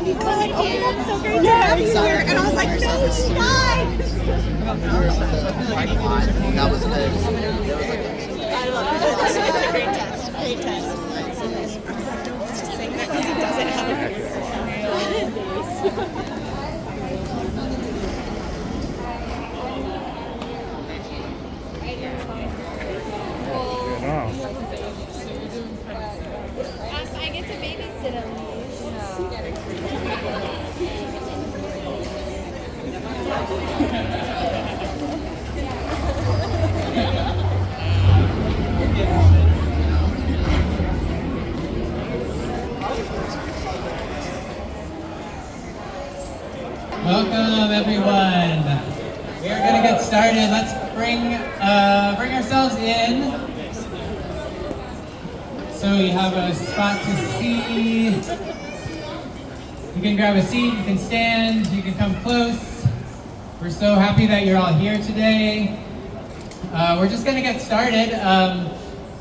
We're like, oh, that's so great to have you here. And I was like, no, guys. That was good. I love it. It's a great test. Great test. I was like, don't just say that because he doesn't have it. I get to babysit at least. Welcome everyone. We are going to get started. Let's bring ourselves in. So you have a spot to see. You can grab a seat, you can stand, you can come close. We're so happy that you're all here today. We're just going to get started.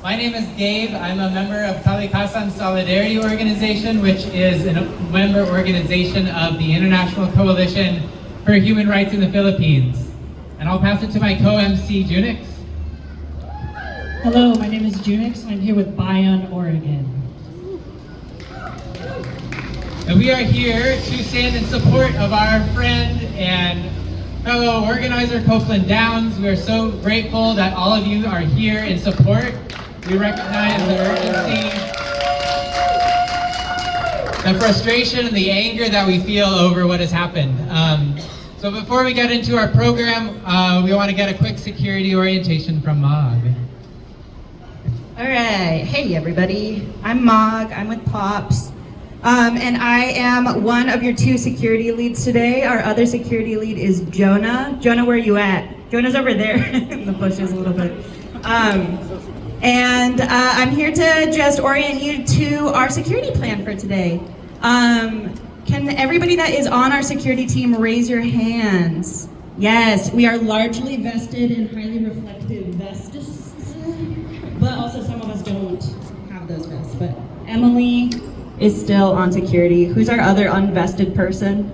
My name is Gabe. I'm a member of Kalikasan Solidarity Organization, which is a member organization of the International Coalition for Human Rights in the Philippines. And I'll pass it to my co-MC, Junix. Hello, my name is Junix. I'm here with Bion, Oregon. And we are here to stand in support of our friend and fellow organizer, Copeland Downs. We are so grateful that all of you are here in support. We recognize the urgency, the frustration, and the anger that we feel over what has happened. So before we get into our program, we want to get a quick security orientation from Mog. All right, hey everybody, I'm Mog, I'm with Pops, and I am one of your two security leads today. Our other security lead is Jonah. Jonah, where are you at? Jonah's over there in the bushes a little bit. I'm here to just orient you to our security plan for today. Can everybody that is on our security team raise your hands? Yes, we are largely vested in highly reflective vests, but also some of us don't have those vests. But Emily is still on security. Who's our other unvested person?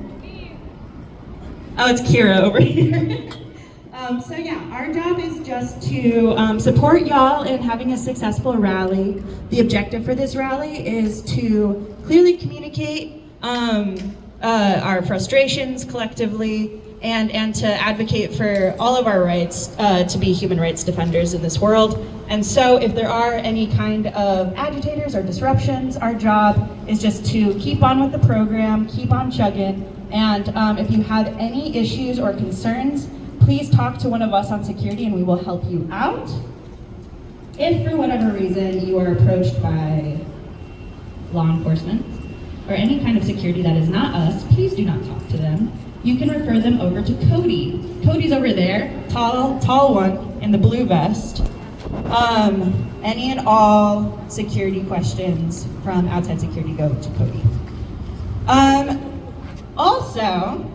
Oh, it's Kira over here. So yeah, our job is just to support y'all in having a successful rally. The objective for this rally is to clearly communicate our frustrations collectively and to advocate for all of our rights to be human rights defenders in this world. And so if there are any kind of agitators or disruptions, our job is just to keep on with the program, keep on chugging, and if you have any issues or concerns, please talk to one of us on security and we will help you out. If for whatever reason you are approached by law enforcement or any kind of security that is not us, please do not talk to them. You can refer them over to Cody. Cody's over there, tall one in the blue vest. Any and all security questions from outside security go to Cody. Also,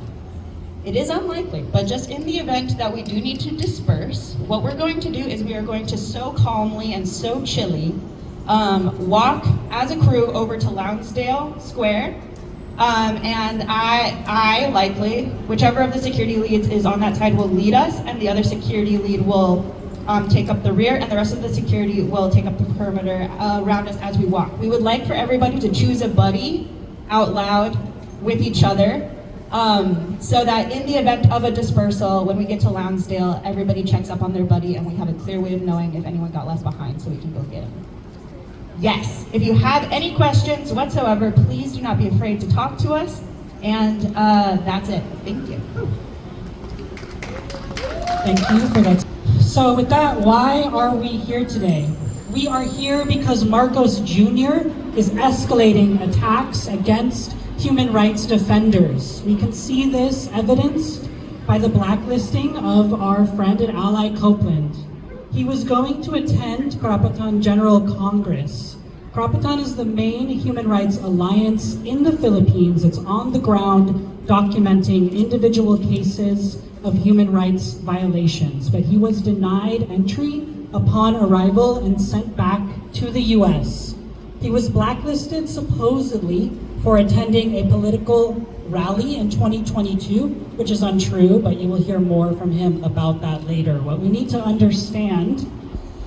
it is unlikely, but just in the event that we do need to disperse, what we're going to do is we are going to so calmly and so chilly walk as a crew over to Lounsdale Square. And I likely, whichever of the security leads is on that side will lead us, and the other security lead will take up the rear, and the rest of the security will take up the perimeter around us as we walk. We would like for everybody to choose a buddy out loud with each other, so that in the event of a dispersal, when we get to Lounsdale, everybody checks up on their buddy and we have a clear way of knowing if anyone got left behind so we can go get him. Yes, if you have any questions whatsoever, please do not be afraid to talk to us, and that's it. Thank you. Thank you for that. So with that, why are we here today? We are here because Marcos Jr. is escalating attacks against human rights defenders. We can see this evidenced by the blacklisting of our friend and ally Copeland. He was going to attend Karapatan General Congress. Karapatan is the main human rights alliance in the Philippines. It's on the ground documenting individual cases of human rights violations, but he was denied entry upon arrival and sent back to the US. He was blacklisted supposedly for attending a political rally in 2022, which is untrue, but you will hear more from him about that later. What we need to understand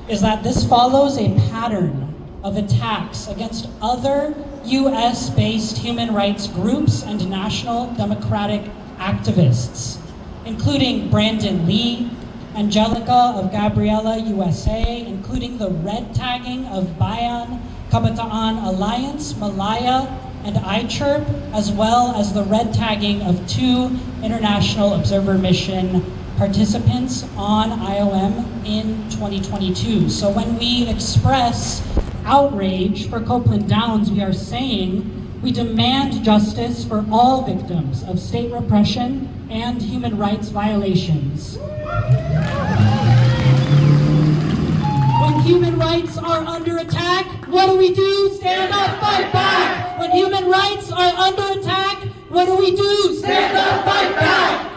is that this follows a pattern of attacks against other US-based human rights groups and national democratic activists, including Brandon Lee, Angelica of Gabriela USA, including the red tagging of Bayan Kabataan Alliance, Malaya, and iChirp, as well as the red tagging of 2 International Observer Mission participants on IOM in 2022. So when we express outrage for Copeland Downs, we are saying we demand justice for all victims of state repression and human rights violations. When human rights are under attack, what do? Stand up, fight back! When human rights are under attack, what do? Stand up, fight back!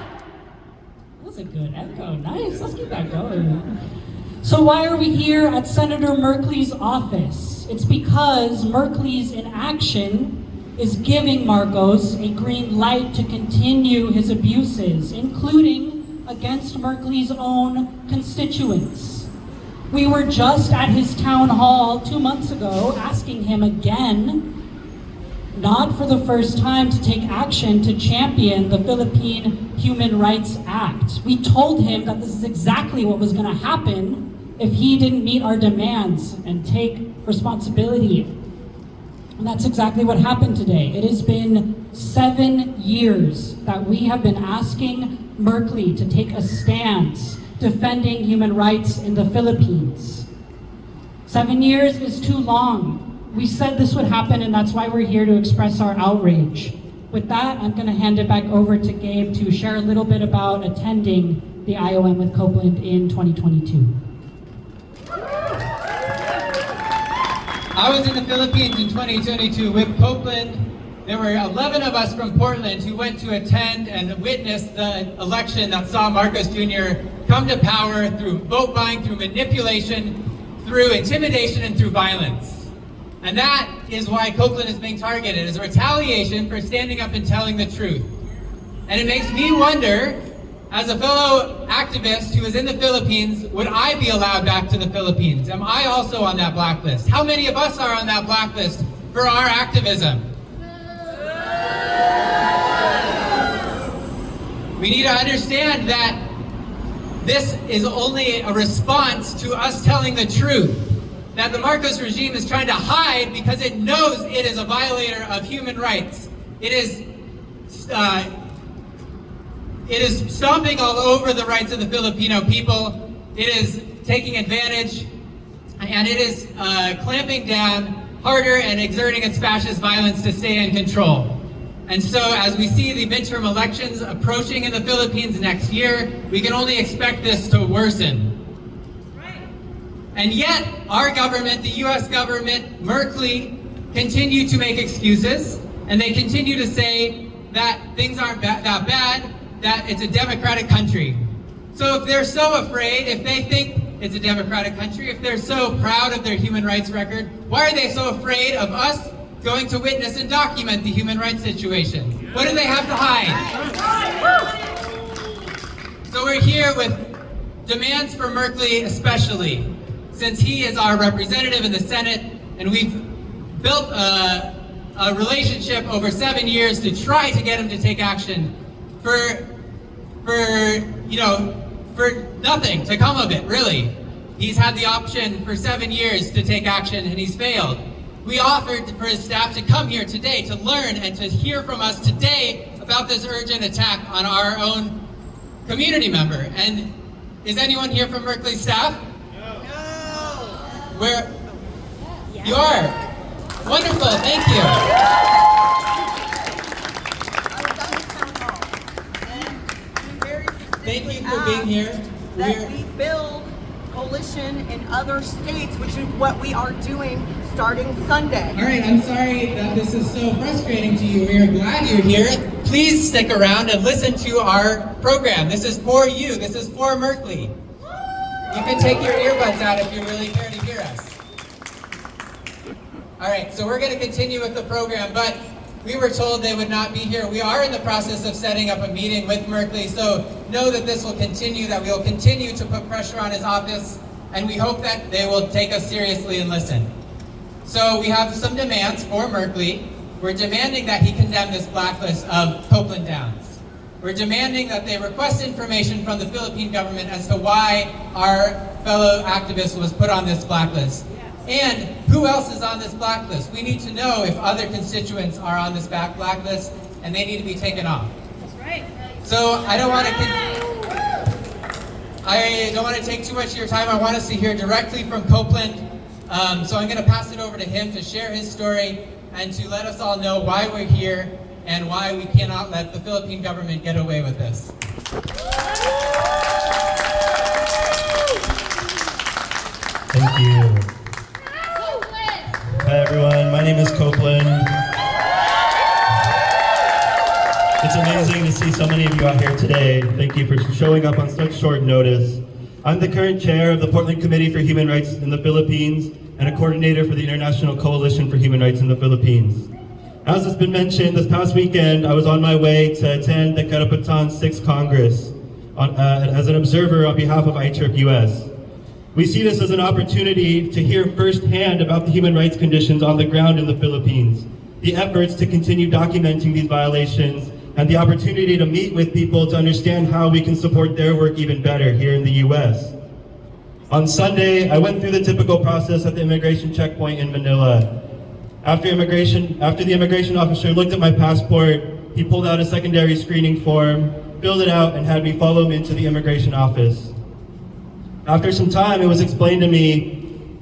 That's a good echo. Nice. Let's keep that going. So why are we here at Senator Merkley's office? It's because Merkley's inaction is giving Marcos a green light to continue his abuses, including against Merkley's own constituents. We were just at his town hall 2 months ago asking him again, not for the first time, to take action to champion the Philippine Human Rights Act. We told him that this is exactly what was going to happen if he didn't meet our demands and take responsibility. And that's exactly what happened today. It has been 7 years that we have been asking Merkley to take a stance defending human rights in the Philippines. 7 years is too long. We said this would happen, and that's why we're here to express our outrage. With that, I'm going to hand it back over to Gabe to share a little bit about attending the IOM with Copeland in 2022. I was in the Philippines in 2022 with Copeland. There were 11 of us from Portland who went to attend and witness the election that saw Marcos Jr. come to power through vote buying, through manipulation, through intimidation, and through violence. And that is why Copeland is being targeted, as a retaliation for standing up and telling the truth. And it makes me wonder, as a fellow activist who is in the Philippines, would I be allowed back to the Philippines? Am I also on that blacklist? How many of us are on that blacklist for our activism? We need to understand that this is only a response to us telling the truth. That the Marcos regime is trying to hide because it knows it is a violator of human rights. It is stomping all over the rights of the Filipino people. It is taking advantage, and it is clamping down harder and exerting its fascist violence to stay in control. And so as we see the midterm elections approaching in the Philippines next year, we can only expect this to worsen. And yet, our government, the US government, Merkley, continue to make excuses, and they continue to say that things aren't that bad, that it's a democratic country. So if they're so afraid, if they think it's a democratic country, if they're so proud of their human rights record, why are they so afraid of us going to witness and document the human rights situation? What do they have to hide? So we're here with demands for Merkley especially, since he is our representative in the Senate, and we've built a relationship over 7 years to try to get him to take action for nothing to come of it, really. He's had the option for 7 years to take action, and he's failed. We offered for his staff to come here today to learn and to hear from us today about this urgent attack on our own community member. And is anyone here from Merkley's staff? Where? You are? Wonderful, thank you. Thank you for being here. That we build coalition in other states, which is what we are doing starting Sunday. All right, I'm sorry that this is so frustrating to you. We are glad you're here. Please stick around and listen to our program. This is for you. This is for Merkley. You can take your earbuds out if you really care to hear us. All right, so we're going to continue with the program, but we were told they would not be here. We are in the process of setting up a meeting with Merkley, so know that this will continue, that we will continue to put pressure on his office, and we hope that they will take us seriously and listen. So we have some demands for Merkley. We're demanding that he condemn this blacklist of Copeland Downs. We're demanding that they request information from the Philippine government as to why our fellow activist was put on this blacklist. And who else is on this blacklist? We need to know if other constituents are on this blacklist, and they need to be taken off. That's right. So I don't want to take too much of your time. I want us to hear directly from Copeland. So I'm going to pass it over to him to share his story and to let us all know why we're here and why we cannot let the Philippine government get away with this. Thank you. Hi everyone, my name is Copeland. It's amazing to see so many of you out here today. Thank you for showing up on such short notice. I'm the current chair of the Portland Committee for Human Rights in the Philippines and a coordinator for the International Coalition for Human Rights in the Philippines. As has been mentioned, this past weekend I was on my way to attend the Karapatan 6th Congress as an observer on behalf of ICHRP-US. We see this as an opportunity to hear firsthand about the human rights conditions on the ground in the Philippines, the efforts to continue documenting these violations, and the opportunity to meet with people to understand how we can support their work even better here in the US. On Sunday, I went through the typical process at the immigration checkpoint in Manila. After the immigration officer looked at my passport, he pulled out a secondary screening form, filled it out, and had me follow him into the immigration office. After some time, it was explained to me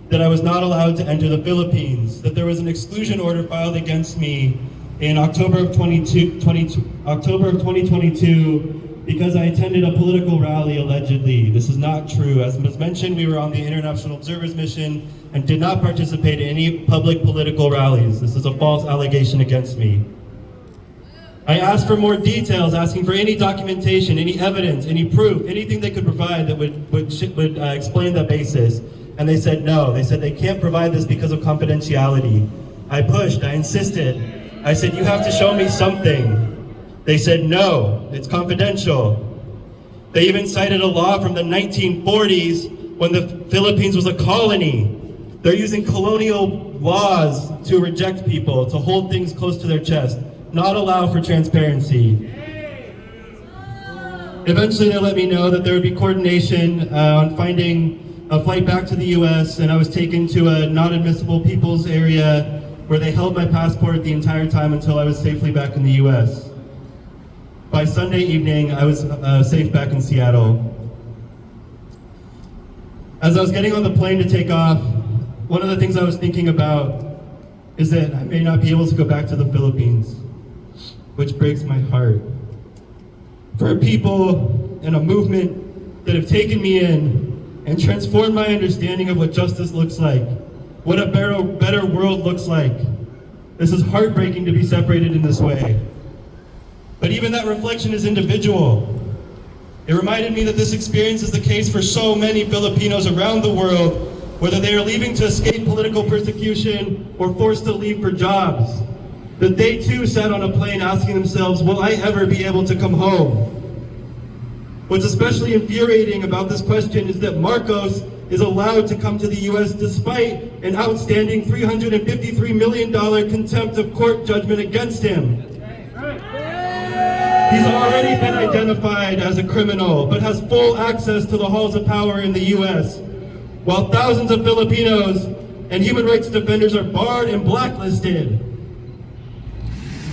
that I was not allowed to enter the Philippines, that there was an exclusion order filed against me in October of 2022 because I attended a political rally allegedly. This is not true. As was mentioned, we were on the International Observers Mission and did not participate in any public political rallies. This is a false allegation against me. I asked for more details, asking for any documentation, any evidence, any proof, anything they could provide that would explain that basis. And they said no. They said they can't provide this because of confidentiality. I pushed, I insisted. I said, you have to show me something. They said no, it's confidential. They even cited a law from the 1940s when the Philippines was a colony. They're using colonial laws to reject people, to hold things close to their chest, not allow for transparency. Eventually they let me know that there would be coordination on finding a flight back to the US, and I was taken to a non-admissible people's area where they held my passport the entire time until I was safely back in the US. By Sunday evening, I was safe back in Seattle. As I was getting on the plane to take off, one of the things I was thinking about is that I may not be able to go back to the Philippines, which breaks my heart. For a people and a movement that have taken me in and transformed my understanding of what justice looks like, what a better world looks like. This is heartbreaking to be separated in this way. But even that reflection is individual. It reminded me that this experience is the case for so many Filipinos around the world, whether they are leaving to escape political persecution or forced to leave for jobs. That they too sat on a plane asking themselves, will I ever be able to come home? What's especially infuriating about this question is that Marcos is allowed to come to the US despite an outstanding $353 million contempt of court judgment against him. He's already been identified as a criminal, but has full access to the halls of power in the US, while thousands of Filipinos and human rights defenders are barred and blacklisted.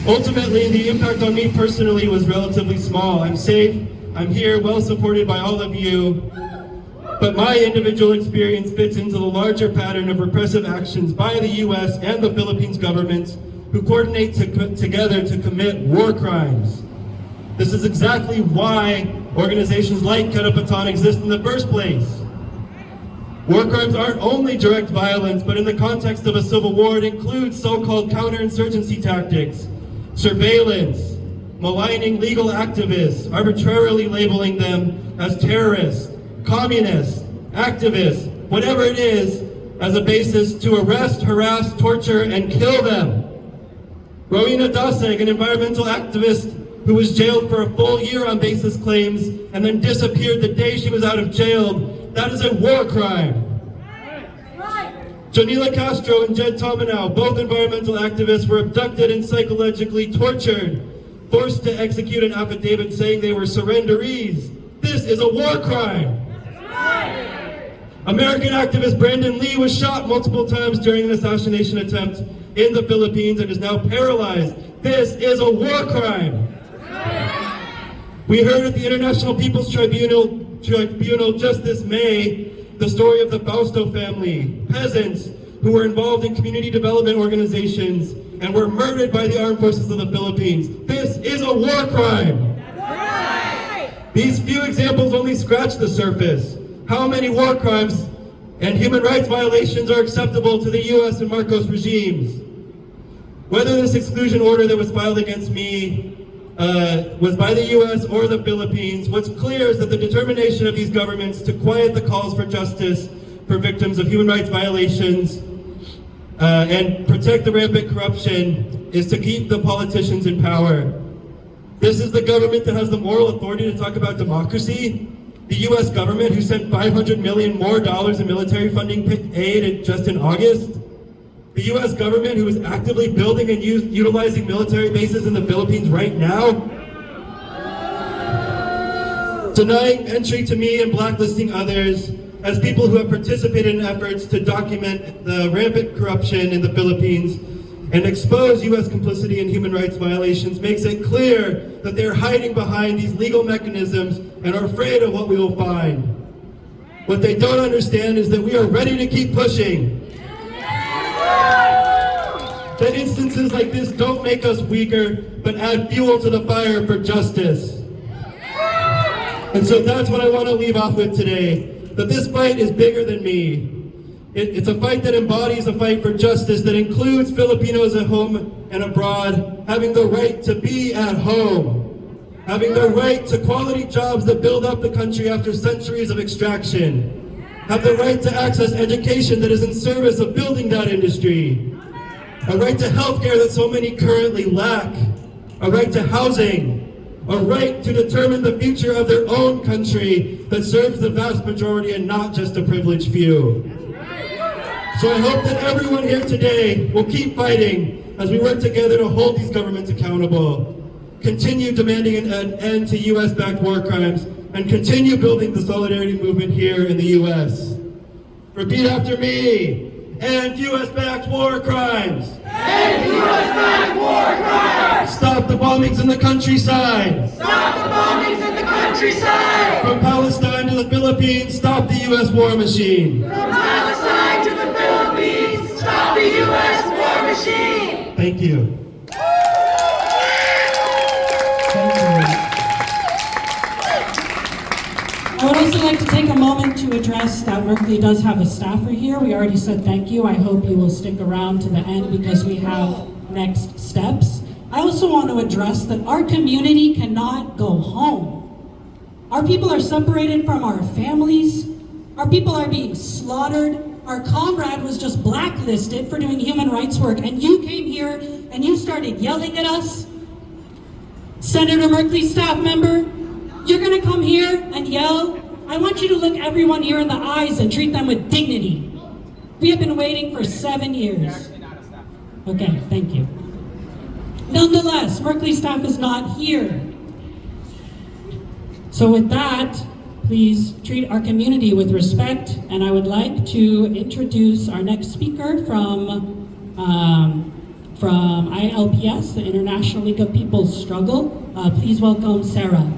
Ultimately, the impact on me personally was relatively small. I'm safe, I'm here, well supported by all of you, but my individual experience fits into the larger pattern of repressive actions by the US and the Philippines governments who coordinate together to commit war crimes. This is exactly why organizations like Karapatan exist in the first place. War crimes aren't only direct violence, but in the context of a civil war, it includes so-called counterinsurgency tactics, surveillance, maligning legal activists, arbitrarily labeling them as terrorists, communists, activists, whatever it is, as a basis to arrest, harass, torture, and kill them. Rowena Daseg, an environmental activist who was jailed for a full year on baseless claims and then disappeared the day she was out of jail. That is a war crime. Jonila Castro and Jed Tomanow, both environmental activists, were abducted and psychologically tortured, forced to execute an affidavit saying they were surrenderees. This is a war crime. American activist Brandon Lee was shot multiple times during an assassination attempt in the Philippines and is now paralyzed. This is a war crime. We heard at the International People's Tribunal just this May the story of the Fausto family, peasants who were involved in community development organizations and were murdered by the armed forces of the Philippines. This is a war crime. These few examples only scratch the surface. How many war crimes and human rights violations are acceptable to the US and Marcos regimes? Whether this exclusion order that was filed against me was by the US or the Philippines, what's clear is that the determination of these governments to quiet the calls for justice for victims of human rights violations and protect the rampant corruption is to keep the politicians in power. This is the government that has the moral authority to talk about democracy. The US government, who sent $500 million more in military funding aid just in August. The US government, who is actively building and utilizing military bases in the Philippines right now. Denying entry to me and blacklisting others as people who have participated in efforts to document the rampant corruption in the Philippines and expose US complicity in human rights violations makes it clear that they're hiding behind these legal mechanisms and are afraid of what we will find. What they don't understand is that we are ready to keep pushing. That instances like this don't make us weaker, but add fuel to the fire for justice. And so that's what I want to leave off with today, that this fight is bigger than me. It's a fight that embodies a fight for justice that includes Filipinos at home and abroad having the right to be at home, having the right to quality jobs that build up the country after centuries of extraction, have the right to access education that is in service of building that industry, a right to healthcare that so many currently lack, a right to housing, a right to determine the future of their own country that serves the vast majority and not just a privileged few. So I hope that everyone here today will keep fighting as we work together to hold these governments accountable, continue demanding an end to US-backed war crimes, and continue building the solidarity movement here in the US. Repeat after me. End US-backed war crimes. End US-backed war crimes. Stop the bombings in the countryside. Stop the bombings in the countryside. From Palestine to the Philippines, stop the US war machine. From Palestine to the Philippines, stop the US war machine. Thank you. I would also like to take a moment to address that Berkeley does have a staffer here. We already said thank you. I hope you will stick around to the end because we have next steps. I also want to address that our community cannot go home. Our people are separated from our families. Our people are being slaughtered. Our comrade was just blacklisted for doing human rights work, and you came here and you started yelling at us. Senator Merkley, staff member, you're gonna come here and yell. I want you to look everyone here in the eyes and treat them with dignity. We have been waiting for 7 years. Okay, thank you. Nonetheless, Merkley staff is not here. So with that, please treat our community with respect, and I would like to introduce our next speaker from ILPS, the International League of People's Struggle. Please welcome Sarah.